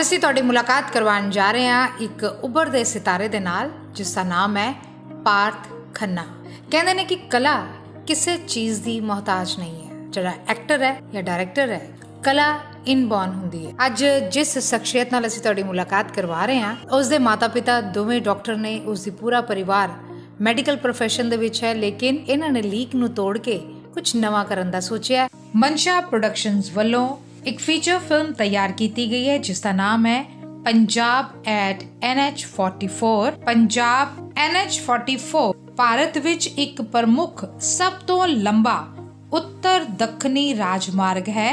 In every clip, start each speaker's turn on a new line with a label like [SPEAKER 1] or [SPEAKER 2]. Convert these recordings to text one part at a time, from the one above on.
[SPEAKER 1] ਅਸੀਂ ਤੁਹਾਡੀ ਮੁਲਾਕਾਤ ਕਰਵਾਉਣ ਜਾ ਰਹੇ ਹਾਂ ਇੱਕ ਉੱਭਰਦੇ ਸਿਤਾਰੇ ਦੇ ਨਾਲ ਜਿਸ ਦਾ ਨਾਮ ਹੈ ਪਾਰਥ ਖੰਨਾ। ਕਹਿੰਦੇ ਨੇ ਕਿ ਕਲਾ ਕਿਸੇ ਚੀਜ਼ ਦੀ ਮੁਹਤਾਜ ਨਹੀਂ ਹੈ। ਜਿਹੜਾ ਐਕਟਰ ਹੈ ਜਾਂ ਡਾਇਰੈਕਟਰ ਹੈ, ਕਲਾ ਇਨਬੋਰਨ ਹੁੰਦੀ ਹੈ। ਅੱਜ ਜਿਸ ਸ਼ਖਸੀਅਤ ਨਾਲ ਅਸੀਂ ਤੁਹਾਡੀ ਮੁਲਾਕਾਤ ਕਰਵਾ ਰਹੇ ਹਾਂ, ਉਸ ਦੇ ਮਾਤਾ ਪਿਤਾ ਦੋਵੇਂ ਡਾਕਟਰ ਨੇ, ਉਸ ਦੀ ਪੂਰਾ ਪਰਿਵਾਰ ਮੈਡੀਕਲ ਪ੍ਰੋਫੈਸ਼ਨ ਦੇ ਵਿੱਚ ਹੈ, ਲੇਕਿਨ ਇਹਨਾਂ ਨੇ ਲੀਕ ਨੂੰ ਤੋੜ ਕੇ ਕੁਝ ਨਵਾਂ ਕਰਨ ਦਾ ਸੋਚਿਆ। ਮਨਸ਼ਾ ਪ੍ਰੋਡਕਸ਼ਨਸ ਵੱਲੋਂ ਇੱਕ ਫੀਚਰ ਫਿਲਮ ਤਿਆਰ ਕੀਤੀ ਗਈ ਹੈ ਜਿਸ ਦਾ ਨਾਮ ਹੈ Punjab at NH44। Punjab NH44 Bharat ਵਿੱਚ ਇੱਕ ਪ੍ਰਮੁੱਖ ਸਭ ਤੋਂ ਲੰਬਾ ਉੱਤਰ ਦੱਖਣੀ ਰਾਜਮਾਰਗ ਹੈ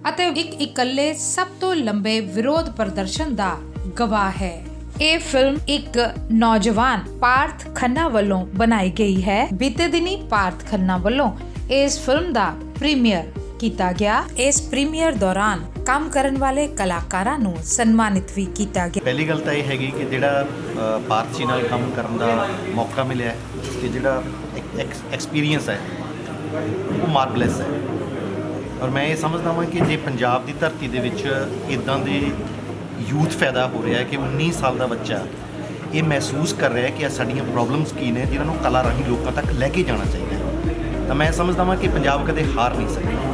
[SPEAKER 1] ਅਤੇ ਇੱਕ ਇਕੱਲੇ ਸਭ ਤੋਂ ਲੰਬੇ ਵਿਰੋਧ ਪ੍ਰਦਰਸ਼ਨ ਦਾ ਗਵਾਹ ਹੈ। ਇਹ ਫਿਲਮ ਇੱਕ ਨੌਜਵਾਨ ਪਾਰਥ ਖੰਨਾ ਵੱਲੋਂ ਬਣਾਈ ਗਈ ਹੈ। ਬੀਤੇ ਦਿਨੀ ਪਾਰਥ ਖੰਨਾ ਵੱਲੋਂ ਇਸ ਫਿਲਮ ਦਾ ਪ੍ਰੀਮੀਅਰ ਕੀਤਾ ਗਿਆ। ਇਸ ਪ੍ਰੀਮੀਅਰ ਦੌਰਾਨ ਕੰਮ ਕਰਨ ਵਾਲੇ ਕਲਾਕਾਰਾਂ ਨੂੰ ਸਨਮਾਨਿਤ ਵੀ ਕੀਤਾ ਗਿਆ।
[SPEAKER 2] ਪਹਿਲੀ ਗੱਲ ਤਾਂ ਇਹ ਹੈਗੀ ਕਿ ਜਿਹੜਾ ਪਾਰਥ ਜੀ ਨਾਲ ਕੰਮ ਕਰਨ ਦਾ ਮੌਕਾ ਮਿਲਿਆ ਤੇ ਜਿਹੜਾ ਐਕਸਪੀਰੀਅੰਸ ਹੈ ਉਹ ਮਾਰਵਲੈਸ ਹੈ। ਔਰ ਮੈਂ ਇਹ ਸਮਝਦਾ ਹਾਂ ਕਿ ਜੇ ਪੰਜਾਬ ਦੀ ਧਰਤੀ ਦੇ ਵਿੱਚ ਇੱਦਾਂ ਦੇ ਯੂਥ ਪੈਦਾ ਹੋ ਰਿਹਾ ਹੈ ਕਿ 19 ਸਾਲ ਦਾ ਬੱਚਾ ਇਹ ਮਹਿਸੂਸ ਕਰ ਰਿਹਾ ਹੈ ਕਿ ਸਾਡੀਆਂ ਪ੍ਰੋਬਲਮਸ ਕੀ ਨੇ ਜਿਨ੍ਹਾਂ ਨੂੰ ਕਲਾ ਰਾਹੀਂ ਲੋਕਾਂ ਤੱਕ ਲੈ ਕੇ ਜਾਣਾ ਚਾਹੀਦਾ ਹੈ, ਤਾਂ ਮੈਂ ਸਮਝਦਾ ਹਾਂ ਕਿ ਪੰਜਾਬ ਕਦੇ ਹਾਰ ਨਹੀਂ ਸਕਦਾ।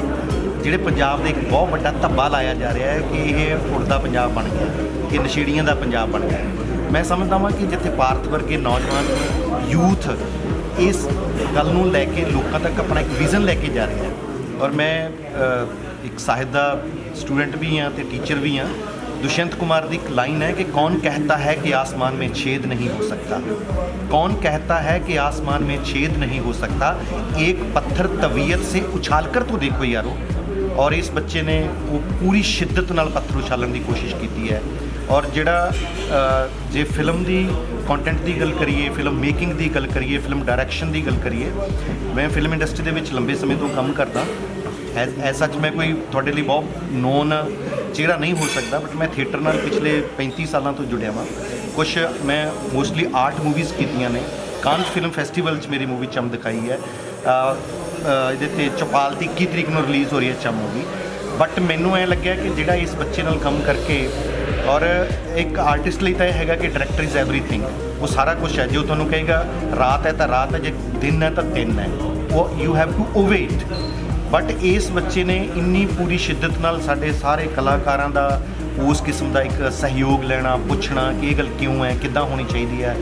[SPEAKER 2] ਜਿਹੜੇ ਪੰਜਾਬ ਦੇ ਇੱਕ ਬਹੁਤ ਵੱਡਾ ਧੱਬਾ ਲਾਇਆ ਜਾ ਰਿਹਾ ਹੈ ਕਿ ਇਹ ਉੜਦਾ ਪੰਜਾਬ ਬਣ ਗਿਆ, ਇਹ ਨਸ਼ੇੜੀਆਂ ਦਾ ਪੰਜਾਬ ਬਣ ਗਿਆ। ਮੈਂ ਸਮਝਦਾ ਹਾਂ ਕਿ ਜਿੱਥੇ ਭਾਰਤ ਵਰਗੇ ਨੌਜਵਾਨ ਯੂਥ ਇਸ ਗੱਲ ਨੂੰ ਲੈ ਕੇ ਲੋਕਾਂ ਤੱਕ ਆਪਣਾ ਇੱਕ ਵਿਜ਼ਨ ਲੈ ਕੇ ਜਾ ਰਿਹਾ ਹੈ। ਔਰ ਮੈਂ ਇੱਕ ਸਾਹਿਤ ਦਾ ਸਟੂਡੈਂਟ ਵੀ ਹਾਂ ਅਤੇ ਟੀਚਰ ਵੀ ਹਾਂ। दुष्यंत कुमार की एक लाइन है कि कौन कहता है कि आसमान में छेद नहीं हो सकता, कौन कहता है कि आसमान में छेद नहीं हो सकता, एक पत्थर तबीयत से उछाल कर तो देखो यारो। और इस बच्चे ने वो पूरी शिद्दत नाल पत्थर उछालन की कोशिश की है। और जिहड़ा जे फिल्म की कंटेंट की गल करिए, फिल्म मेकिंग की गल करिए, फिल्म डायरैक्शन की गल करिए, मैं फिल्म इंडस्ट्री के विच लंबे समय तो काम करता। एज सच मैं कोई थोड़े लिए बहुत नोन चेहरा नहीं हो सकता, बट मैं थिएटर नाल पिछले 35 सालों तो जुड़िया वा। कुछ मैं मोस्टली आर्ट मूवीज़ कीतियां ने। कांस फिल्म फैसटीवल मेरी मूवी चम दिखाई है। ये चौपाल की 21 तरीक को रिलीज़ हो रही है चम मूवी। बट मैनू ऐ लग्या कि जिहड़ा इस बच्चे नाल काम करके, और एक आर्टिस्ट लिए तो यह है कि डायरैक्टर इज़ एवरीथिंग, वो सारा कुछ है। जो तुहानूं कहेगा रात है तो रात है, जो दिन है तो दिन है, वो you have to owe it. But इस बच्चे ने इन्नी पूरी शिद्दत नाल साडे सारे कलाकारां दा उस किस्म का एक सहयोग लेना, पुछना कि ये गल क्यों है, किद्दां होनी चाहिए है,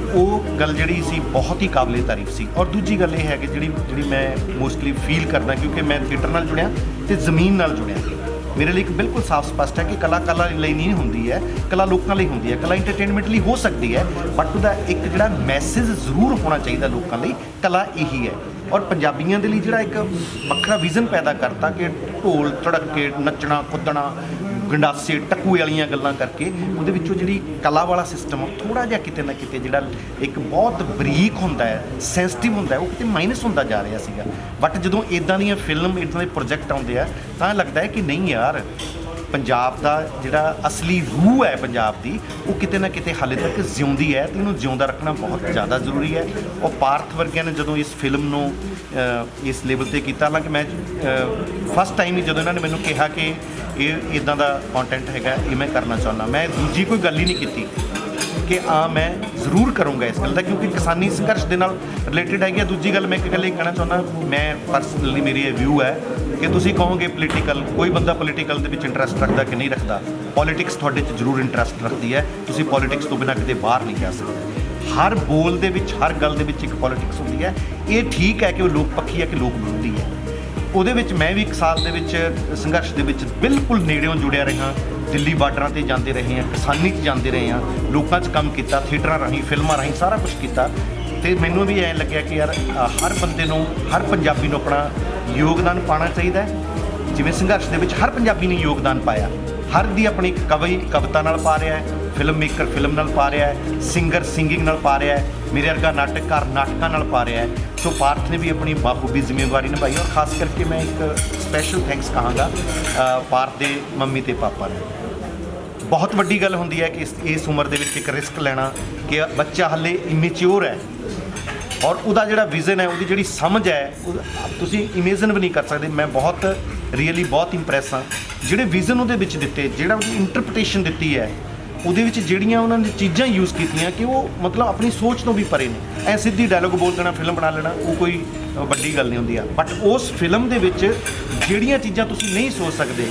[SPEAKER 2] वो गल जिहड़ी सी बहुत ही काबिले तारीफ सी। और दूजी गल ये है कि जिहड़ी मैं मोस्टली फील करदा, क्योंकि मैं थिएटर नाल जुड़िया ते ज़मीन नाल जुड़िया, मेरे लिए एक बिल्कुल साफ स्पष्ट है कि कला कला ਲਈ नहीं होंदी है, कला लोगों ਲਈ ਹੁੰਦੀ है। कला इंटरटेनमेंट ਲਈ हो सकती है, बट ਉਹਦਾ एक ਜਿਹੜਾ मैसेज ਜ਼ਰੂਰ ਹੋਣਾ ਚਾਹੀਦਾ ਲੋਕਾਂ ਲਈ। कला यही है। और पंजाबियों के लिए ਜਿਹੜਾ एक ਵੱਖਰਾ विजन पैदा करता कि ढोल धड़के नचना कुदना गंडासे टक्कू वाली गल्लां करके ਉਹਦੇ ਵਿੱਚੋਂ ਜਿਹੜੀ कला वाला सिस्टम थोड़ा जिहा किते ना किते ਜਿਹੜਾ एक बहुत बरीक ਹੁੰਦਾ है, ਸੈਂਸਿਟਿਵ ਹੁੰਦਾ ਹੈ, ਉਹ ਕਿਤੇ ਮਾਈਨਸ ਹੁੰਦਾ ਜਾ ਰਿਹਾ ਸੀਗਾ। बट ਜਦੋਂ ਇੱਦਾਂ ਦੀਆਂ ਫਿਲਮ ਇੱਦਾਂ ਦੇ ਪ੍ਰੋਜੈਕਟ ਆਉਂਦੇ ਆ ਤਾਂ ਲੱਗਦਾ ਹੈ ਕਿ ਨਹੀਂ ਯਾਰ, ਪੰਜਾਬ ਦਾ ਜਿਹੜਾ ਅਸਲੀ ਰੂਹ ਹੈ ਪੰਜਾਬ ਦੀ, ਉਹ ਕਿਤੇ ਨਾ ਕਿਤੇ ਹਾਲੇ ਤੱਕ ਜਿਉਂਦੀ ਹੈ ਤੇ ਇਹਨੂੰ ਜਿਉਂਦਾ ਰੱਖਣਾ ਬਹੁਤ ਜ਼ਿਆਦਾ ਜ਼ਰੂਰੀ ਹੈ। ਉਹ ਪਾਰਥ ਵਰਗਿਆਂ ਨੇ ਜਦੋਂ ਇਸ ਫਿਲਮ ਨੂੰ ਇਸ ਲੈਵਲ 'ਤੇ ਕੀਤਾ, ਹਾਲਾਂਕਿ ਮੈਂ ਫਸਟ ਟਾਈਮ ਹੀ ਜਦੋਂ ਇਹਨਾਂ ਨੇ ਮੈਨੂੰ ਕਿਹਾ ਕਿ ਇਹ ਇੱਦਾਂ ਦਾ ਕੰਟੈਂਟ ਹੈਗਾ, ਇਹ ਮੈਂ ਕਰਨਾ ਚਾਹੁੰਦਾ, ਮੈਂ ਦੂਜੀ ਕੋਈ ਗੱਲ ਹੀ ਨਹੀਂ ਕੀਤੀ ਕਿ मैं ਜ਼ਰੂਰ ਕਰੂੰਗਾ ਇਸ ਗੱਲ ਦਾ, ਕਿਉਂਕਿ ਕਿਸਾਨੀ ਸੰਘਰਸ਼ ਦੇ ਨਾਲ ਰਿਲੇਟਡ ਹੈਗੀ। ਦੂਜੀ ਗੱਲ ਮੈਂ ਇੱਕ ਗੱਲ ਇਹ ਕਹਿਣਾ ਚਾਹੁੰਦਾ, ਮੈਂ ਪਰਸਨਲੀ ਮੇਰੀ ਇਹ ਵਿਊ ਹੈ ਕਿ ਤੁਸੀਂ ਕਹੋਗੇ ਪੋਲੀਟੀਕਲ, ਕੋਈ ਬੰਦਾ ਪੋਲੀਟੀਕਲ ਦੇ ਵਿੱਚ ਇੰਟਰਸਟ ਰੱਖਦਾ ਕਿ ਨਹੀਂ ਰੱਖਦਾ, ਪੋਲੀਟਿਕਸ ਤੁਹਾਡੇ 'ਚ ਜ਼ਰੂਰ ਇੰਟਰਸਟ ਰੱਖਦੀ ਹੈ। ਤੁਸੀਂ ਪੋਲੀਟਿਕਸ ਤੋਂ ਬਿਨਾਂ ਕਿਤੇ ਬਾਹਰ ਨਹੀਂ ਜਾ ਸਕਦੇ। ਹਰ ਬੋਲ ਦੇ ਵਿੱਚ, ਹਰ ਗੱਲ ਦੇ ਵਿੱਚ ਇੱਕ ਪੋਲੀਟਿਕਸ ਹੁੰਦੀ ਹੈ। ਇਹ ਠੀਕ ਹੈ ਕਿ ਉਹ ਲੋਕ ਪੱਖੀ ਹੈ ਕਿ ਲੋਕ ਵਿਰੋਧੀ ਹੈ। ਉਹਦੇ ਵਿੱਚ ਮੈਂ ਵੀ 1 ਸਾਲ ਦੇ ਵਿੱਚ ਸੰਘਰਸ਼ ਦੇ ਵਿੱਚ ਬਿਲਕੁਲ ਨੇੜਿਓਂ ਜੁੜਿਆ ਰਿਹਾ। ਦਿੱਲੀ ਬਾਰਡਰਾਂ 'ਤੇ ਜਾਂਦੇ ਰਹੇ ਹਾਂ, ਕਿਸਾਨੀ 'ਚ ਜਾਂਦੇ ਰਹੇ ਹਾਂ, ਲੋਕਾਂ 'ਚ ਕੰਮ ਕੀਤਾ, ਥੀਏਟਰਾਂ ਰਾਹੀਂ, ਫਿਲਮਾਂ ਰਾਹੀਂ ਸਾਰਾ ਕੁਛ ਕੀਤਾ। ਅਤੇ ਮੈਨੂੰ ਵੀ ਐਂ ਲੱਗਿਆ ਕਿ ਯਾਰ ਹਰ ਬੰਦੇ ਨੂੰ, ਹਰ ਪੰਜਾਬੀ ਨੂੰ ਆਪਣਾ ਯੋਗਦਾਨ ਪਾਉਣਾ ਚਾਹੀਦਾ। ਜਿਵੇਂ ਸੰਘਰਸ਼ ਦੇ ਵਿੱਚ ਹਰ ਪੰਜਾਬੀ ਨੇ ਯੋਗਦਾਨ ਪਾਇਆ, ਹਰ ਦੀ ਆਪਣੀ ਕਵੀ ਕਵਿਤਾ ਨਾਲ ਪਾ ਰਿਹਾ ਹੈ, ਫਿਲਮ ਮੇਕਰ ਫਿਲਮ ਨਾਲ ਪਾ ਰਿਹਾ ਹੈ, ਸਿੰਗਰ ਸਿੰਗਿੰਗ ਨਾਲ ਪਾ ਰਿਹਾ ਹੈ, ਮੇਰੇ ਵਰਗਾ ਨਾਟਕਕਾਰ ਨਾਟਕਾਂ ਨਾਲ ਪਾ ਰਿਹਾ ਹੈ। ਸੋ ਪਾਰਥ ਨੇ ਵੀ ਆਪਣੀ ਬਾਖੂਬੀ ਜ਼ਿੰਮੇਵਾਰੀ ਨਿਭਾਈ। ਔਰ ਖਾਸ ਕਰਕੇ ਮੈਂ ਇੱਕ ਸਪੈਸ਼ਲ ਥੈਂਕਸ ਕਹਾਂਗਾ ਪਾਰਥ ਦੇ ਮੰਮੀ ਅਤੇ ਪਾਪਾ ਨੂੰ। ਬਹੁਤ ਵੱਡੀ ਗੱਲ ਹੁੰਦੀ ਹੈ ਕਿ ਇਸ ਉਮਰ ਦੇ ਵਿੱਚ ਇੱਕ ਰਿਸਕ ਲੈਣਾ, ਕਿ ਬੱਚਾ ਹਾਲੇ ਇਮੈਚਿਓਰ ਹੈ, ਔਰ ਉਹਦਾ ਜਿਹੜਾ ਵਿਜ਼ਨ ਹੈ, ਉਹਦੀ ਜਿਹੜੀ ਸਮਝ ਹੈ, ਤੁਸੀਂ ਇਮੇਜਨ ਵੀ ਨਹੀਂ ਕਰ ਸਕਦੇ। ਮੈਂ ਬਹੁਤ ਰੀਅਲੀ ਬਹੁਤ ਇੰਪ੍ਰੈਸ ਹਾਂ ਜਿਹੜੇ ਵਿਜ਼ਨ ਉਹਦੇ ਵਿੱਚ ਦਿੱਤੇ, ਜਿਹੜਾ ਉਹਦੀ ਇੰਟਰਪ੍ਰੀਟੇਸ਼ਨ ਦਿੱਤੀ ਹੈ, ਉਹਦੇ ਵਿੱਚ ਜਿਹੜੀਆਂ ਉਹਨਾਂ ਨੇ ਚੀਜ਼ਾਂ ਯੂਜ਼ ਕੀਤੀਆਂ ਕਿ ਉਹ ਮਤਲਬ ਆਪਣੀ ਸੋਚ ਤੋਂ ਵੀ ਪਰੇ ਨੇ। ਐ ਸਿੱਧੀ ਡਾਇਲੋਗ ਬੋਲ ਦੇਣਾ, ਫਿਲਮ ਬਣਾ ਲੈਣਾ, ਉਹ ਕੋਈ ਵੱਡੀ ਗੱਲ ਨਹੀਂ ਹੁੰਦੀ ਆ। ਬਟ ਉਸ ਫਿਲਮ ਦੇ ਵਿੱਚ ਜਿਹੜੀਆਂ ਚੀਜ਼ਾਂ ਤੁਸੀਂ ਨਹੀਂ ਸੋਚ ਸਕਦੇ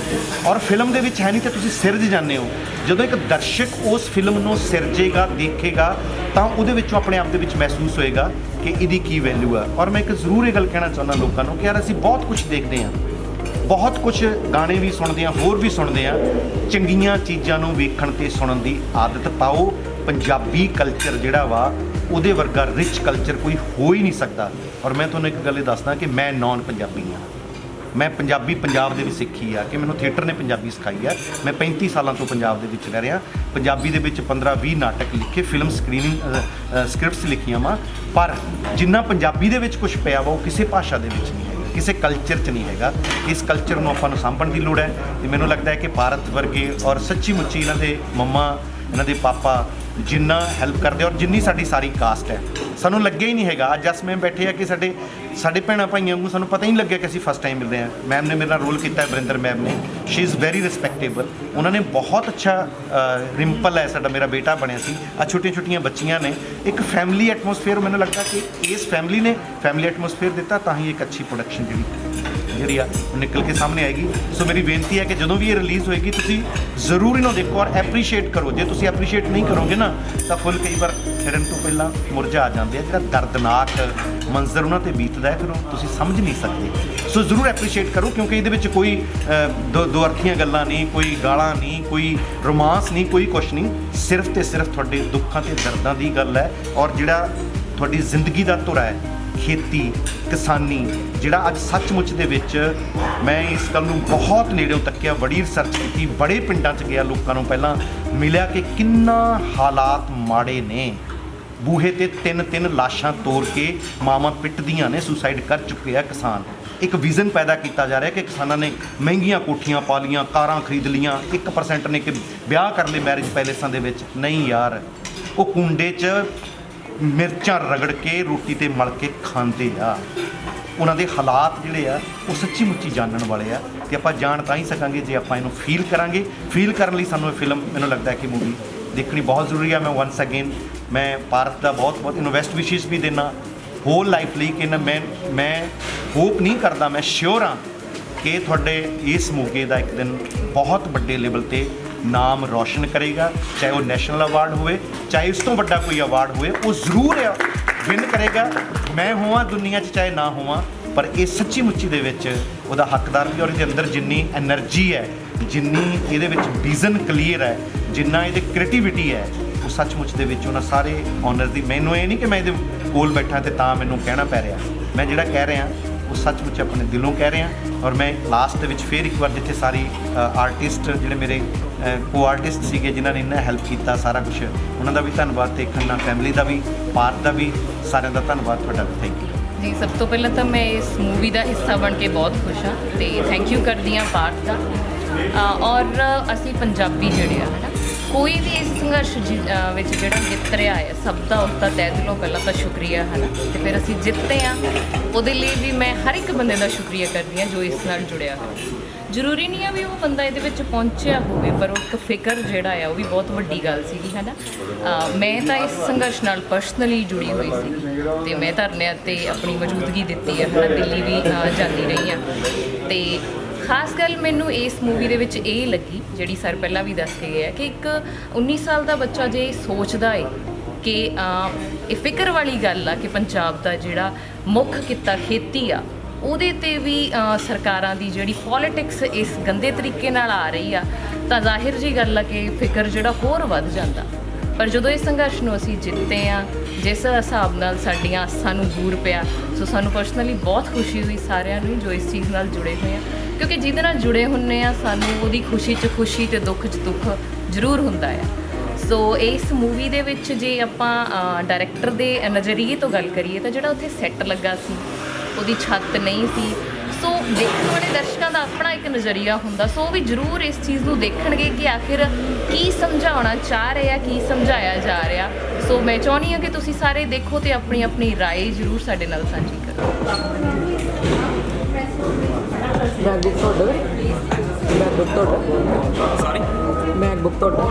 [SPEAKER 2] ਔਰ ਫਿਲਮ ਦੇ ਵਿੱਚ ਹੈ ਨਹੀਂ ਤੇ ਤੁਸੀਂ ਸਿਰਜ ਜਾਂਦੇ ਹੋ, ਜਦੋਂ ਇੱਕ ਦਰਸ਼ਕ ਉਸ ਫਿਲਮ ਨੂੰ ਸਿਰਜੇਗਾ, ਦੇਖੇਗਾ, ਤਾਂ ਉਹਦੇ ਵਿੱਚੋਂ ਆਪਣੇ ਆਪ ਦੇ ਵਿੱਚ ਮਹਿਸੂਸ ਹੋਏਗਾ ਕਿ ਇਹਦੀ ਕੀ ਵੈਲਿਊ ਆ। ਔਰ ਮੈਂ ਇੱਕ ਜ਼ਰੂਰ ਇਹ ਗੱਲ ਕਹਿਣਾ ਚਾਹੁੰਦਾ ਲੋਕਾਂ ਨੂੰ ਕਿ ਯਾਰ ਅਸੀਂ ਬਹੁਤ ਕੁਝ ਦੇਖਦੇ ਹਾਂ, ਬਹੁਤ ਕੁਝ ਗਾਣੇ ਵੀ ਸੁਣਦੇ ਹਾਂ, ਹੋਰ ਵੀ ਸੁਣਦੇ ਹਾਂ। ਚੰਗੀਆਂ ਚੀਜ਼ਾਂ ਨੂੰ ਵੇਖਣ ਤੇ ਸੁਣਨ ਦੀ ਆਦਤ ਪਾਓ। ਪੰਜਾਬੀ ਕਲਚਰ ਜਿਹੜਾ ਵਾ ਉਹਦੇ ਵਰਗਾ ਰਿਚ ਕਲਚਰ ਕੋਈ ਹੋ ਹੀ ਨਹੀਂ ਸਕਦਾ। ਔਰ ਮੈਂ ਤੁਹਾਨੂੰ ਇੱਕ ਗੱਲ ਇਹ ਦੱਸਦਾ ਕਿ ਮੈਂ ਨੌਨ ਪੰਜਾਬੀ ਹਾਂ। ਮੈਂ ਪੰਜਾਬੀ ਪੰਜਾਬ ਦੇ ਵਿੱਚ ਸਿੱਖੀ ਆ ਕਿ ਮੈਨੂੰ ਥੀਏਟਰ ਨੇ ਪੰਜਾਬੀ ਸਿਖਾਈ ਆ। ਮੈਂ 35 ਸਾਲਾਂ ਤੋਂ ਪੰਜਾਬ ਦੇ ਵਿੱਚ ਰਹਿ ਰਿਹਾ। ਪੰਜਾਬੀ ਦੇ ਵਿੱਚ 15-20 ਨਾਟਕ ਲਿਖੇ, ਫਿਲਮ ਸਕ੍ਰਿਪਟਸ ਲਿਖੀਆਂ ਵਾ, ਪਰ ਜਿੰਨਾ ਪੰਜਾਬੀ ਦੇ ਵਿੱਚ ਕੁਝ ਪਿਆ ਵਾ ਉਹ ਕਿਸੇ ਭਾਸ਼ਾ ਦੇ ਵਿੱਚ ਨਹੀਂ ਹੈ, ਕਿਸੇ ਕਲਚਰ 'ਚ ਨਹੀਂ ਹੈਗਾ। ਇਸ ਕਲਚਰ ਨੂੰ ਆਪਾਂ ਨੂੰ ਸਾਂਭਣ ਦੀ ਲੋੜ ਹੈ। ਤੇ ਮੈਨੂੰ ਲੱਗਦਾ ਹੈ ਕਿ ਭਾਰਤ ਵਰਗੇ ਔਰ ਸੱਚੀ ਮੁੱਚੀ ਇਹਨਾਂ ਦੇ ਮੰਮਾ, ਇਹਨਾਂ ਦੇ ਪਾਪਾ ਜਿੰਨਾ ਹੈਲਪ ਕਰਦੇ ਔਰ ਜਿੰਨੀ ਸਾਡੀ ਸਾਰੀ ਕਾਸਟ ਹੈ, ਸਾਨੂੰ ਲੱਗਿਆ ਹੀ ਨਹੀਂ ਹੈਗਾ। ਅੱਜ ਜਸ ਮੈਮ ਬੈਠੇ ਆ ਕਿ ਸਾਡੇ ਭੈਣਾਂ ਭਾਈਆਂ ਨੂੰ ਸਾਨੂੰ ਪਤਾ ਹੀ ਨਹੀਂ ਲੱਗਿਆ ਕਿ ਅਸੀਂ ਫਸਟ ਟਾਈਮ ਮਿਲਦੇ ਹਾਂ। ਮੈਮ ਨੇ ਮੇਰੇ ਨਾਲ ਰੋਲ ਕੀਤਾ, ਵਰਿੰਦਰ ਮੈਮ ਨੇ, ਸ਼ੀ ਇਜ਼ ਵੈਰੀ ਰਿਸਪੈਕਟੇਬਲ। ਉਹਨਾਂ ਨੇ ਬਹੁਤ ਅੱਛਾ, ਰਿੰਪਲ ਹੈ ਸਾਡਾ, ਮੇਰਾ ਬੇਟਾ ਬਣਿਆ ਸੀ। ਆ ਛੋਟੀਆਂ ਛੋਟੀਆਂ ਬੱਚੀਆਂ ਨੇ, ਇੱਕ ਫੈਮਿਲੀ ਐਟਮੋਸਫੇਅਰ ਮੈਨੂੰ ਲੱਗਦਾ ਕਿ ਇਸ ਫੈਮਿਲੀ ਨੇ ਫੈਮਿਲੀ ਐਟਮੋਸਫੇਅਰ ਦਿੱਤਾ, ਤਾਂ ਹੀ ਇੱਕ ਅੱਛੀ ਪ੍ਰੋਡਕਸ਼ਨ ਜਿਹੜੀ ਆ ਉਹ ਨਿਕਲ ਕੇ ਸਾਹਮਣੇ ਆਏਗੀ। ਸੋ ਮੇਰੀ ਬੇਨਤੀ ਹੈ ਕਿ ਜਦੋਂ ਵੀ ਇਹ ਰਿਲੀਜ਼ ਹੋਏਗੀ ਤੁਸੀਂ ਜ਼ਰੂਰ ਇਹਨੂੰ ਦੇਖੋ ਔਰ ਐਪਰੀਸ਼ੀਏਟ ਕਰੋ। ਜੇ ਤੁਸੀਂ ਐਪਰੀਸ਼ੀਏਟ ਨਹੀਂ ਕਰੋਗੇ ਨਾ ਤਾਂ ਫੁੱਲ ਕਈ ਵਾਰ ਫਿਰਨ ਤੋਂ ਪਹਿਲਾਂ ਮੁਰਝਾ ਜਾਂਦੇ ਆ। ਜਿਹੜਾ ਦਰਦਨਾਕ ਮੰਜ਼ਰ ਉਹਨਾਂ 'ਤੇ ਬੀਤਦਾ ਹੈ, ਫਿਰ ਉਹ ਤੁਸੀਂ ਸਮਝ ਨਹੀਂ ਸਕਦੇ। ਸੋ ਜ਼ਰੂਰ ਐਪਰੀਸ਼ੀਏਟ ਕਰੋ, ਕਿਉਂਕਿ ਇਹਦੇ ਵਿੱਚ ਕੋਈ ਦੋ ਅਰਥੀਆਂ ਗੱਲਾਂ ਨਹੀਂ, ਕੋਈ ਗਾਲਾਂ ਨਹੀਂ, ਕੋਈ ਰੋਮਾਂਸ ਨਹੀਂ, ਕੋਈ ਕੁਛ ਨਹੀਂ। ਸਿਰਫ ਤੇ ਸਿਰਫ ਤੁਹਾਡੇ ਦੁੱਖਾਂ ਤੇ ਦਰਦਾਂ ਦੀ ਗੱਲ ਹੈ। ਔਰ ਜਿਹੜਾ ਤੁਹਾਡੀ ਜ਼ਿੰਦਗੀ ਦਾ ਧੁਰਾ ਹੈ, ਖੇਤੀ, ਕਿਸਾਨੀ, ਜਿਹੜਾ ਅੱਜ ਸੱਚਮੁੱਚ ਦੇ ਵਿੱਚ ਮੈਂ ਇਸ ਗੱਲ ਨੂੰ ਬਹੁਤ ਨੇੜਿਓਂ ਤੱਕਿਆ, ਬੜੀ ਰਿਸਰਚ ਕੀਤੀ, ਬੜੇ ਪਿੰਡਾਂ 'ਚ ਗਿਆ, ਲੋਕਾਂ ਨੂੰ ਪਹਿਲਾਂ ਮਿਲਿਆ ਕਿ ਕਿੰਨਾ ਹਾਲਾਤ ਮਾੜੇ ਨੇ। ਬੂਹੇ ਤੇ 3-3 ਲਾਸ਼ਾਂ ਤੋੜ ਕੇ ਮਾਵਾਂ ਪਿੱਟਦੀਆਂ ਨੇ, ਸੁਸਾਈਡ ਕਰ ਚੁੱਕੇ ਆ ਕਿਸਾਨ। ਇੱਕ ਵਿਜ਼ਨ ਪੈਦਾ ਕੀਤਾ ਜਾ ਰਿਹਾ ਕਿ ਕਿਸਾਨਾਂ ਨੇ ਮਹਿੰਗੀਆਂ ਕੋਠੀਆਂ ਪਾ ਲੀਆਂ, ਕਾਰਾਂ ਖਰੀਦ ਲੀਆਂ, 1% ਨੇ ਕਿ ਵਿਆਹ ਕਰ ਲਏ ਮੈਰਿਜ ਪੈਲੇਸਾਂ ਦੇ ਵਿੱਚ। ਨਹੀਂ ਯਾਰ, ਉਹ ਕੁੰਡੇ 'ਚ ਮਿਰਚਾਂ ਰਗੜ ਕੇ ਰੋਟੀ ਤੇ ਮਲ ਕੇ ਖਾਂਦੇ ਆ। ਉਹਨਾਂ ਦੇ ਹਾਲਾਤ ਜਿਹੜੇ ਆ ਉਹ ਸੱਚੀ ਮੁੱਚੀ ਜਾਣਨ ਵਾਲੇ ਆ, ਤੇ ਆਪਾਂ ਜਾਣ ਤਾਂ ਹੀ ਸਕਾਂਗੇ ਜੇ ਆਪਾਂ ਇਹਨੂੰ ਫੀਲ ਕਰਾਂਗੇ। ਫੀਲ ਕਰਨ ਲਈ ਸਾਨੂੰ ਇਹ ਫਿਲਮ, ਮੈਨੂੰ ਲੱਗਦਾ ਹੈ ਕਿ ਮੂਵੀ ਦੇਖਣੀ ਬਹੁਤ ਜ਼ਰੂਰੀ ਆ। ਮੈਂ ਵਨਸ ਅਗੇਨ ਮੈਂ ਭਾਰਤ ਦਾ ਬਹੁਤ ਇਨਵੈਸਟ ਵਿਸ਼ੇਸ ਵੀ ਦੇਣਾ ਹੋਲ ਲਾਈਫ ਲਈ ਕਿ ਮੈਂ ਹੋਪ ਨਹੀਂ ਕਰਦਾ, ਮੈਂ ਸ਼ਿਓਰ ਹਾਂ ਕਿ ਤੁਹਾਡੇ ਇਸ ਮੌਕੇ ਦਾ ਇੱਕ ਦਿਨ ਬਹੁਤ ਵੱਡੇ ਲੈਵਲ 'ਤੇ ਨਾਮ ਰੌਸ਼ਨ ਕਰੇਗਾ। ਚਾਹੇ ਉਹ ਨੈਸ਼ਨਲ ਅਵਾਰਡ ਹੋਵੇ, ਚਾਹੇ ਇਸ ਤੋਂ ਵੱਡਾ ਕੋਈ ਅਵਾਰਡ ਹੋਵੇ, ਉਹ ਜ਼ਰੂਰ ਵਿਨ ਕਰੇਗਾ। ਮੈਂ ਹੋਵਾਂ ਦੁਨੀਆ 'ਚ ਚਾਹੇ ਨਾ ਹੋਵਾਂ, ਪਰ ਇਹ ਸੱਚੀ ਮੁੱਚੀ ਦੇ ਵਿੱਚ ਉਹਦਾ ਹੱਕਦਾਰ ਵੀ। ਔਰ ਇਹਦੇ ਅੰਦਰ ਜਿੰਨੀ ਐਨਰਜੀ ਹੈ, ਜਿੰਨੀ ਇਹਦੇ ਵਿੱਚ ਵਿਜ਼ਨ ਕਲੀਅਰ ਹੈ, ਜਿੰਨਾ ਇਹਦੇ ਕ੍ਰੀਏਟੀਵਿਟੀ ਹੈ, ਉਹ ਸੱਚਮੁੱਚ ਦੇ ਵਿੱਚ ਉਹਨਾਂ ਸਾਰੇ ਓਨਰ ਦੀ। ਮੈਨੂੰ ਇਹ ਨਹੀਂ ਕਿ ਮੈਂ ਇਹਦੇ ਕੋਲ ਬੈਠਾ ਤੇ ਤਾਂ ਮੈਨੂੰ ਕਹਿਣਾ ਪੈ ਰਿਹਾ। ਮੈਂ ਜਿਹੜਾ ਕਹਿ ਰਿਹਾ ਉਹ ਸੱਚਮੁੱਚ ਆਪਣੇ ਦਿਲੋਂ ਕਹਿ ਰਿਹਾ। ਔਰ ਮੈਂ ਲਾਸਟ ਦੇ ਵਿੱਚ ਫਿਰ ਇੱਕ ਵਾਰ ਜਿੱਥੇ ਸਾਰੀ ਆਰਟਿਸਟ ਜਿਹੜੇ ਮੇਰੇ ਕੋ ਆਰਟਿਸਟ ਸੀਗੇ ਜਿਨ੍ਹਾਂ ਨੇ ਇੰਨਾ ਹੈਲਪ ਕੀਤਾ, ਸਾਰਾ ਕੁਛ ਉਹਨਾਂ ਦਾ ਵੀ ਧੰਨਵਾਦ, ਤੇ ਖੰਨਾ ਫੈਮਿਲੀ ਦਾ ਵੀ, ਭਾਰਤ ਦਾ ਵੀ, ਸਾਰਿਆਂ ਦਾ ਧੰਨਵਾਦ ਤੁਹਾਡਾ ਵੀ। ਥੈਂਕ ਯੂ
[SPEAKER 3] ਜੀ। ਸਭ ਤੋਂ ਪਹਿਲਾਂ ਤਾਂ ਮੈਂ ਇਸ ਮੂਵੀ ਦਾ ਹਿੱਸਾ ਬਣ ਕੇ ਬਹੁਤ ਖੁਸ਼ ਹਾਂ ਤੇ ਥੈਂਕ ਯੂ ਕਰਦੀ ਹਾਂ ਭਾਰਤ ਦਾ। ਔਰ ਅਸੀਂ ਪੰਜਾਬੀ ਜਿਹੜੇ ਆ, ਹੈ ਨਾ, ਕੋਈ ਵੀ ਇਸ ਸੰਘਰਸ਼ ਵਿੱਚ ਜਿਹੜਾ ਜਿੱਤ ਰਿਹਾ ਹੈ, ਸਭ ਦਾ ਉਸਦਾ ਤਹਿ ਦਿਲੋਂ ਪਹਿਲਾਂ ਤਾਂ ਸ਼ੁਕਰੀਆ, ਹੈ ਨਾ। ਅਤੇ ਫਿਰ ਅਸੀਂ ਜਿੱਤੇ ਹਾਂ, ਉਹਦੇ ਲਈ ਵੀ ਮੈਂ ਹਰ ਇੱਕ ਬੰਦੇ ਦਾ ਸ਼ੁਕਰੀਆ ਕਰਦੀ ਹਾਂ ਜੋ ਇਸ ਨਾਲ ਜੁੜਿਆ ਹੋਇਆ। ਜ਼ਰੂਰੀ ਨਹੀਂ ਆ ਵੀ ਉਹ ਬੰਦਾ ਇਹਦੇ ਵਿੱਚ ਪਹੁੰਚਿਆ ਹੋਵੇ, ਪਰ ਉਹ ਇੱਕ ਫਿਕਰ ਜਿਹੜਾ ਆ ਉਹ ਵੀ ਬਹੁਤ ਵੱਡੀ ਗੱਲ ਸੀਗੀ, ਹੈ ਨਾ। ਮੈਂ ਤਾਂ ਇਸ ਸੰਘਰਸ਼ ਨਾਲ ਪਰਸਨਲੀ ਜੁੜੀ ਹੋਈ ਸੀ ਅਤੇ ਮੈਂ ਧਰਨਿਆਂ 'ਤੇ ਆਪਣੀ ਮੌਜੂਦਗੀ ਦਿੱਤੀ ਹੈ, ਹੈ ਨਾ। ਦਿੱਲੀ ਵੀ ਜਾਂਦੀ ਰਹੀ ਹਾਂ। ਅਤੇ ਖਾਸ ਗੱਲ ਮੈਨੂੰ ਇਸ ਮੂਵੀ ਦੇ ਵਿੱਚ ਇਹ ਲੱਗੀ, ਜਿਹੜੀ ਸਰ ਪਹਿਲਾਂ ਵੀ ਦੱਸ ਕੇ ਗਏ, ਕਿ ਇੱਕ 19 ਸਾਲ ਦਾ ਬੱਚਾ ਜੇ ਸੋਚਦਾ ਹੈ ਕਿ ਇਹ ਫਿਕਰ ਵਾਲੀ ਗੱਲ ਆ ਕਿ ਪੰਜਾਬ ਦਾ ਜਿਹੜਾ ਮੁੱਖ ਕਿੱਤਾ ਖੇਤੀ ਆ, ਉਹਦੇ 'ਤੇ ਵੀ ਸਰਕਾਰਾਂ ਦੀ ਜਿਹੜੀ ਪੋਲੀਟਿਕਸ ਇਸ ਗੰਦੇ ਤਰੀਕੇ ਨਾਲ ਆ ਰਹੀ ਆ, ਤਾਂ ਜ਼ਾਹਿਰ ਜੀ ਗੱਲ ਆ ਕਿ ਫਿਕਰ ਜਿਹੜਾ ਹੋਰ ਵੱਧ ਜਾਂਦਾ। ਪਰ ਜਦੋਂ ਇਸ ਸੰਘਰਸ਼ ਨੂੰ ਅਸੀਂ ਜਿੱਤੇ ਹਾਂ, ਜਿਸ ਹਿਸਾਬ ਨਾਲ ਸਾਡੀਆਂ ਆਸਾਂ ਨੂੰ ਦੂਰ ਪਿਆ, ਸੋ ਸਾਨੂੰ ਪਰਸਨਲੀ ਬਹੁਤ ਖੁਸ਼ੀ ਹੋਈ ਸਾਰਿਆਂ ਨੂੰ ਜੋ ਇਸ ਚੀਜ਼ ਨਾਲ ਜੁੜੇ ਹੋਏ ਆ, ਕਿਉਂਕਿ ਜਿਹਦੇ ਨਾਲ ਜੁੜੇ ਹੁੰਦੇ ਆ ਸਾਨੂੰ ਉਹਦੀ ਖੁਸ਼ੀ 'ਚ ਖੁਸ਼ੀ ਅਤੇ ਦੁੱਖ 'ਚ ਦੁੱਖ ਜ਼ਰੂਰ ਹੁੰਦਾ ਆ। ਸੋ ਇਸ ਮੂਵੀ ਦੇ ਵਿੱਚ ਜੇ ਆਪਾਂ ਡਾਇਰੈਕਟਰ ਦੇ ਨਜ਼ਰੀਏ ਤੋਂ ਗੱਲ ਕਰੀਏ ਤਾਂ ਜਿਹੜਾ ਉੱਥੇ ਸੈੱਟ ਲੱਗਾ ਸੀ, ਉਹਦੀ ਛੱਤ ਨਹੀਂ ਸੀ, ਸੋ ਦੇਖਣ ਵਾਲੇ ਦਰਸ਼ਕਾਂ ਦਾ ਆਪਣਾ ਇੱਕ ਨਜ਼ਰੀਆ ਹੁੰਦਾ। ਸੋ ਉਹ ਵੀ ਜ਼ਰੂਰ ਇਸ ਚੀਜ਼ ਨੂੰ ਦੇਖਣਗੇ ਕਿ ਆਖਿਰ ਕੀ ਸਮਝਾਉਣਾ ਚਾਹ ਰਿਹਾ, ਕੀ ਸਮਝਾਇਆ ਜਾ ਰਿਹਾ। ਸੋ ਮੈਂ ਚਾਹੁੰਦੀ ਹਾਂ ਕਿ ਤੁਸੀਂ ਸਾਰੇ ਦੇਖੋ ਅਤੇ ਆਪਣੀ ਆਪਣੀ ਰਾਏ ਜ਼ਰੂਰ ਸਾਡੇ ਨਾਲ ਸਾਂਝੀ ਕਰੋ।
[SPEAKER 4] MacBook ਤੁਹਾਡਾ
[SPEAKER 5] सॉरी
[SPEAKER 4] MacBook ਤੁਹਾਡਾ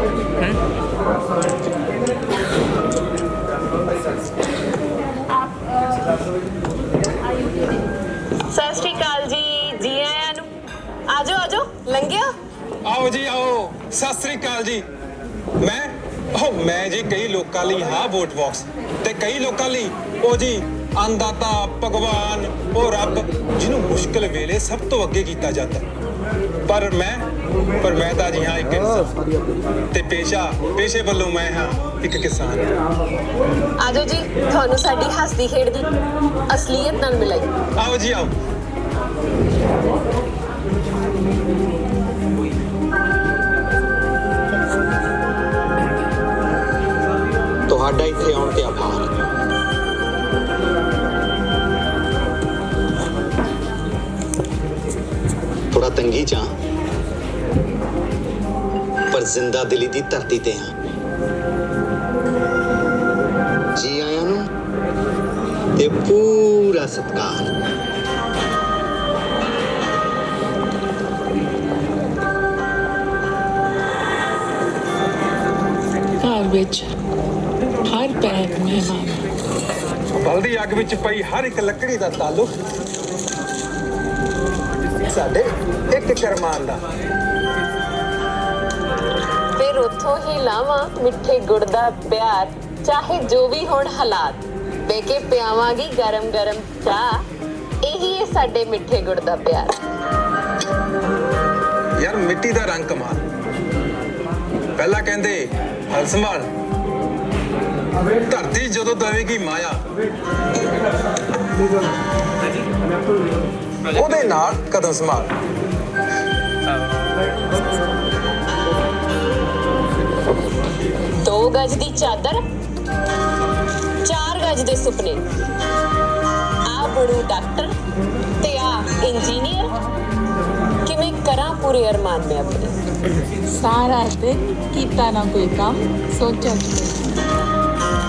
[SPEAKER 6] ਸਤਿ ਸ਼੍ਰੀ ਅਕਾਲ ਜੀ, ਜੀ ਆਇਆਂ ਨੂੰ। ਆਜੋ ਆਜੋ, ਲੰਘਿਓ।
[SPEAKER 7] ਆਓ ਜੀ ਆਓ, ਸਤਿ ਸ੍ਰੀ ਅਕਾਲ ਜੀ। ਮੈਂ ਜੀ ਕਈ ਲੋਕਾਂ ਲਈ ਹਾਂ ਵੋਟ ਬਾਕਸ, ਤੇ ਕਈ ਲੋਕਾਂ ਲਈ ਉਹ ਜੀ ਅੰਨਦਾਤਾ, ਭਗਵਾਨ, ਉਹ ਰੱਬ ਜਿਹਨੂੰ ਮੁਸ਼ਕਲ ਵੇਲੇ ਸਭ ਤੋਂ ਅੱਗੇ ਕੀਤਾ ਜਾਂਦਾ। ਪਰ ਮੈਂ ਤਾਂ ਜੀ ਹਾਂ ਇੱਕ ਇਨਸਾਨ, ਤੇ ਪੇਸ਼ੇ ਵੱਲੋਂ ਮੈਂ ਹਾਂ ਇੱਕ ਕਿਸਾਨ।
[SPEAKER 6] ਆਜੋ ਜੀ, ਤੁਹਾਨੂੰ ਸਾਡੀ ਹੱਸਦੀ ਖੇਡਦੀ ਅਸਲੀਅਤ ਨਾਲ ਮਿਲਾਈ।
[SPEAKER 7] ਆਓ ਜੀ ਆਓ। ਤੁਹਾਡਾ ਇੱਥੇ ਆਉਣ ਤੇ ਆਭਾਰ।
[SPEAKER 8] थोड़ा तंगी चा पर जिंदा दिली दी धरती ते हाँ। जी आया नू ते पूरा सत्कार।
[SPEAKER 4] ਘਰ ਵਿੱਚ ਹਰ ਪੈਰ ਮਹਿਮਾਨ
[SPEAKER 7] ਬਲਦੀ ਅੱਗ ਵਿੱਚ ਪਈ ਹਰ ਇੱਕ ਲੱਕੜੀ ਦਾ ਤਾਲੁਕ ਸਾਡੇ ਇੱਕ ਕਰਮਾਨ ਦਾ।
[SPEAKER 6] ਫਿਰ ਉੱਥੋਂ ਹੀ ਲਾਵਾਂ ਮਿੱਠੇ ਗੁੜ ਦਾ ਪਿਆਰ, ਚਾਹੇ ਜੋ ਵੀ ਹੋਣ ਹਾਲਾਤ। ਬਹਿ ਕੇ ਪਿਆਵਾਂਗੀ ਗਰਮ ਗਰਮ ਚਾਹ, ਇਹੀ ਹੈ ਸਾਡੇ ਮਿੱਠੇ ਗੁੜ ਦਾ ਪਿਆਰ।
[SPEAKER 7] ਯਾਰ ਮਿੱਟੀ ਦਾ ਰੰਗ ਕਮਾਲ। ਪਹਿਲਾਂ ਕਹਿੰਦੇ ਹਲ ਸੰਭਾਲ, ਧਰਤੀ ਜਦੋਂ ਦਵੇਗੀ ਮਾਇਆ, ਉਹਦੇ ਨਾਲ ਕਦਮ ਸੰਭਾਲ।
[SPEAKER 6] ਦੋ ਗਜ ਦੀ ਚਾਦਰ, 4 ਗਜ ਦੇ ਸੁਪਨੇ। ਆ ਬਣੂ ਡਾਕਟਰ ਤੇ ਆ ਇੰਜੀਨੀਅਰ, ਕਿਵੇਂ ਕਰਾਂ ਪੂਰੇ ਅਰਮਾਨ ਮੈਂ ਆਪਣੇ।
[SPEAKER 4] ਸਾਰਾ ਦਿਨ ਕੀਤਾ ਨਾ ਕੋਈ ਕੰਮ, ਸੋਚਾਂ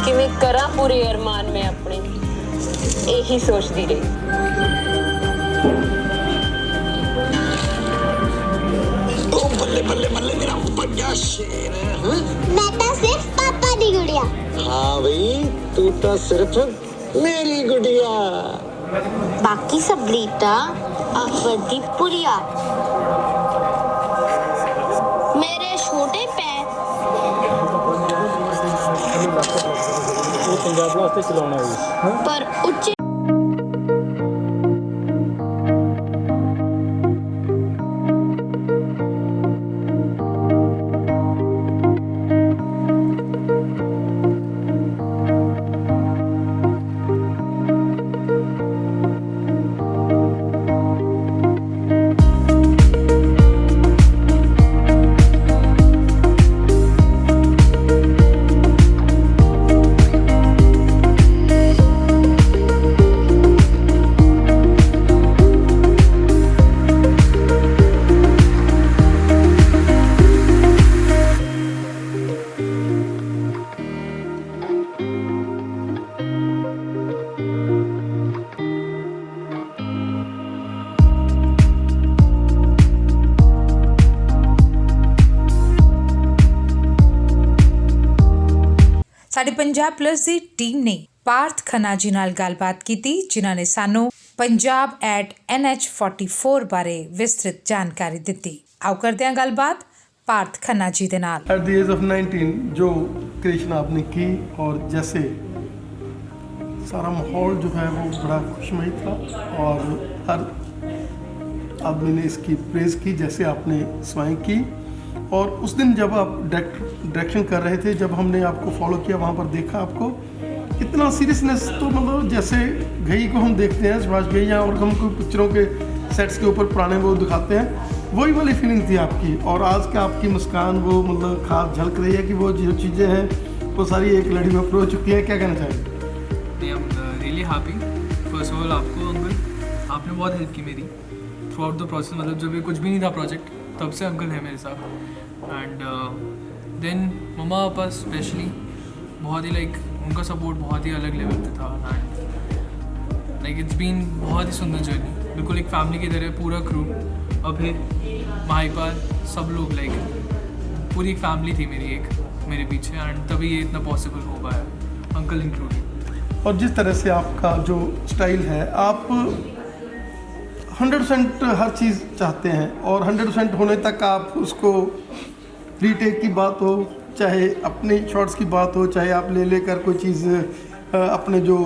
[SPEAKER 6] ਕਿਵੇਂ ਕਰਾਂ ਪੂਰੇ ਅਰਮਾਨ ਮੈਂ ਆਪਣੇ, ਇਹੀ ਸੋਚਦੀ ਰਹੀ।
[SPEAKER 8] बल्ले बल्ले बल्ले मेरा बढ़िया शेर है।
[SPEAKER 9] मैं तो सिर्फ पापा दी गुड़िया।
[SPEAKER 8] हाँ भाई तू तो सिर्फ मेरी गुड़िया।
[SPEAKER 9] बाकी सब रीता अकबर दी पुरिया। मेरे छोटे पैर पर ऊंचे।
[SPEAKER 1] ਸਾਡੀ ਪੰਜਾਬ ਪਲੱਸ ਦੀ ਟੀਮ ਨੇ ਪਾਰਥ ਖੰਨਾ ਜੀ ਨਾਲ ਗੱਲਬਾਤ ਕੀਤੀ, ਜਿਨ੍ਹਾਂ ਨੇ ਸਾਨੂੰ ਪੰਜਾਬ @NH44 ਬਾਰੇ ਵਿਸਤ੍ਰਿਤ ਜਾਣਕਾਰੀ ਦਿੱਤੀ। ਆਓ ਕਰਦੇ ਹਾਂ ਗੱਲਬਾਤ पार्थ खन्ना जी के नाल।
[SPEAKER 10] एट द एज ऑफ 19 जो क्रिएशन आपने की और जैसे सारा माहौल जो है वो बड़ा खुशमयी था और हर आदमी ने इसकी प्रेज़ की जैसे आपने स्वयं की। और उस दिन जब आप डायरेक्शन कर रहे थे, जब हमने आपको फॉलो किया, वहाँ पर देखा आपको इतना सीरियसनेस, तो मतलब जैसे घई को हम देखते हैं सुभाष घई, और हम कोई पिक्चरों के सेट्स के ऊपर पुराने वो दिखाते हैं, वही वाली फीलिंग थी आपकी। और आज का आपकी मुस्कान वो मतलब खास झलक रही है कि वो जो चीज़ें हैं वो सारी एक लड़ी में प्रो चुकी है। क्या कहना चाहेंगे?
[SPEAKER 5] I am really happy. First of all आपको अंकल, आपने बहुत हेल्प की मेरी थ्रू आउट द प्रोसेस। मतलब जब ये कुछ भी नहीं था प्रोजेक्ट, तब से अंकल है मेरे साथ। एंड देन मम्मा पापा स्पेशली बहुत ही लाइक उनका सपोर्ट बहुत ही अलग लेवल पे था। एंड लाइक इट्स बीन बहुत ही सुंदर जर्नी, बिल्कुल एक फैमिली की तरह पूरा क्रू। और फिर महापाल, सब लोग लाइक पूरी एक फैमिली थी मेरी एक मेरे पीछे, एंड तभी ये इतना पॉसिबल हो पाया, अंकल इंक्लूडेड।
[SPEAKER 10] और जिस तरह से आपका जो स्टाइल है, आप 100% हर चीज़ चाहते हैं और 100% होने तक आप उसको रीटेक की बात हो, चाहे अपने शॉट्स की बात हो, चाहे आप लेकर कोई चीज़ अपने जो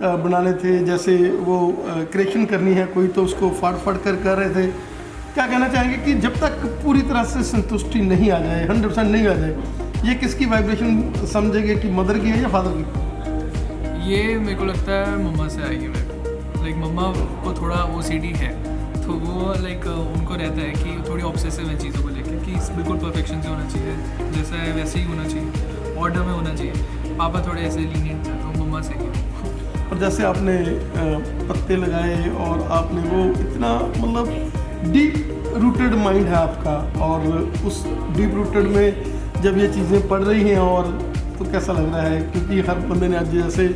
[SPEAKER 10] बनाने थे, जैसे वो क्रिएशन करनी है कोई, तो उसको फाड़ कर रहे थे। क्या कहना चाहेंगे कि जब तक पूरी तरह से संतुष्टि नहीं आ जाए, 100% नहीं आ जाए, ये किसकी वाइब्रेशन समझेंगे कि मदर की है या फादर की?
[SPEAKER 5] ये मेरे को लगता है मम्मा से आई है मेरे को। लाइक मम्मा को थोड़ा OCD है, तो वो लाइक उनको रहता है कि थोड़ी ऑब्सेसिव है चीज़ों को लेकर कि बिल्कुल परफेक्शन से होना चाहिए, जैसा है वैसे ही होना चाहिए, ऑर्डर में होना चाहिए। पापा थोड़े ऐसे लीनियंट थे, तो मम्मा से ही।
[SPEAKER 10] और जैसे आपने पत्ते लगाए और आपने वो इतना मतलब डीप रूटेड माइंड है आपका, और उस डीप रूटेड में जब ये चीज़ें पढ़ रही हैं और तो कैसा लग रहा है? क्योंकि हर बंदे ने आज जैसे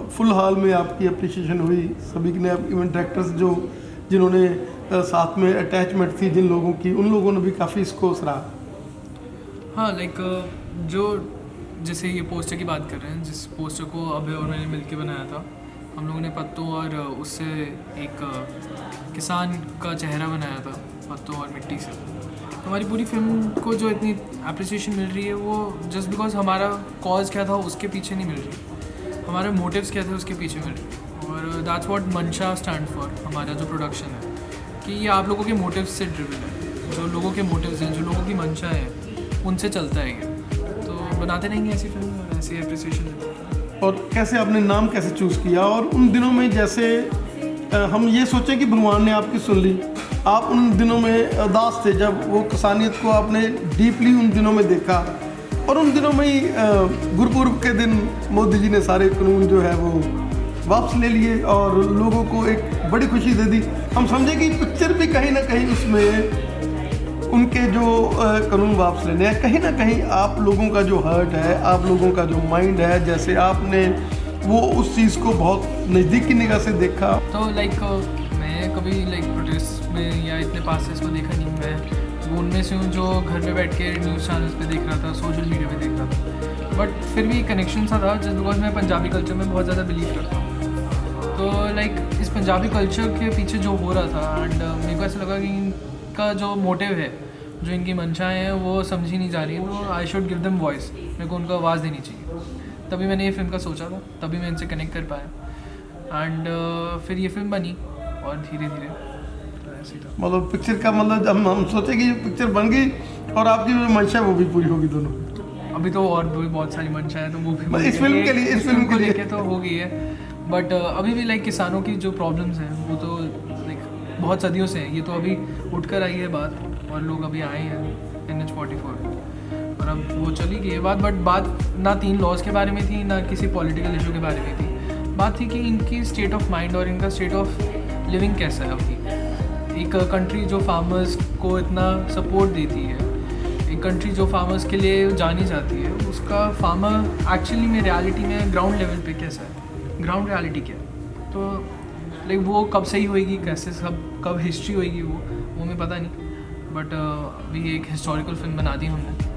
[SPEAKER 10] फुल हाल में आपकी अप्रिशिएशन हुई, सभी ने, इवन डायरेक्टर्स जो जिन्होंने साथ में अटैचमेंट थी जिन लोगों की, उन लोगों ने भी काफ़ी इसको सराहा।
[SPEAKER 5] हाँ, लाइक जो जैसे ये पोस्टर की बात कर रहे हैं, जिस पोस्टर को अभय और मैंने मिलकर बनाया था, हम लोगों ने पत्तों और उससे एक किसान का चेहरा बनाया था, पत्तों और मिट्टी से। हमारी पूरी फिल्म को जो इतनी अप्रिसिएशन मिल रही है, वो जस्ट बिकॉज हमारा कॉज क्या था उसके पीछे नहीं मिल रही, हमारे मोटिव्स क्या थे उसके पीछे मिल रही। और दैट्स व्हाट मंशा स्टैंड फॉर, हमारा जो प्रोडक्शन है, कि ये आप लोगों के मोटिव्स से ड्रिवन है। जो लोगों के मोटिव्स हैं, जो लोगों की मंशा है, उनसे चलता है ये। तो बनाते रहेंगे ऐसी फिल्म और ऐसी अप्रिसिएशन देते हैं।
[SPEAKER 10] और कैसे आपने नाम कैसे चूज़ किया? और उन दिनों में जैसे हम ये सोचें कि भगवान ने आपकी सुन ली, आप उन दिनों में उदास थे जब वो किसानियत को आपने डीपली उन दिनों में देखा, और उन दिनों में ही गुरपुरब के दिन मोदी जी ने सारे कानून जो है वो वापस ले लिए और लोगों को एक बड़ी खुशी दे दी। हम समझे कि पिक्चर भी कहीं ना कहीं उसमें उनके जो कानून वापस लेने हैं, कहीं ना कहीं आप लोगों का जो हर्ट है, आप लोगों का जो माइंड है, जैसे आपने वो उस चीज़ को बहुत नज़दीक की निगाह से देखा।
[SPEAKER 5] तो लाइक मैं कभी लाइक प्रोटेस्ट में या इतने पास से इसको देखा नहीं, मैं उनमें से हूँ जो घर पे बैठ के न्यूज़ चैनल्स पे देख रहा था, सोशल मीडिया पे देख रहा था, बट फिर भी कनेक्शन सा था जस्ट बिकॉज मैं पंजाबी कल्चर में बहुत ज़्यादा बिलीव करता हूँ। तो लाइक इस पंजाबी कल्चर के पीछे जो हो रहा था, एंड मेरे को ऐसा लगा कि इनका जो मोटिव है, जो इनकी मंशाएँ हैं, वो समझी नहीं जा रही है, तो I should give them voice, मेरे को उनको आवाज़ देनी चाहिए। तभी मैंने ये फिल्म का सोचा था, तभी मैं इनसे कनेक्ट कर पाया, एंड फिर ये फिल्म बनी और धीरे धीरे ऐसे था।
[SPEAKER 10] मतलब पिक्चर का मतलब हम सोचे कि पिक्चर बन गई और आपकी जो मंशा है वो भी पूरी होगी दोनों।
[SPEAKER 5] अभी तो और भी बहुत सारी मंशा है, तो वो भी
[SPEAKER 10] इस फिल्म के लिए, इस फिल्म को लेके
[SPEAKER 5] तो हो गई है, बट अभी भी लाइक किसानों की जो प्रॉब्लम्स हैं वो तो लाइक बहुत सदियों से हैं। ये तो अभी उठकर आई है बात, और लोग अभी आए हैं NH-44 और अब वो चली गई है बात, बट बात ना 3 लॉज के बारे में थी, ना किसी पॉलिटिकल इशू के बारे में थी। बात थी कि इनकी स्टेट ऑफ माइंड और इनका स्टेट ऑफ लिविंग कैसा है अभी। एक कंट्री जो फार्मर्स को इतना सपोर्ट देती है, एक कंट्री जो फार्मर्स के लिए जानी जाती है, उसका फार्मर एक्चुअली में रियलिटी में ग्राउंड लेवल पे कैसा है, ग्राउंड रियलिटी क्या है। तो लाइक वो कब सही होएगी, कैसे कब हिस्ट्री होएगी, वो हमें पता नहीं, बट अभी एक हिस्टोरिकल फिल्म बना दी हमने।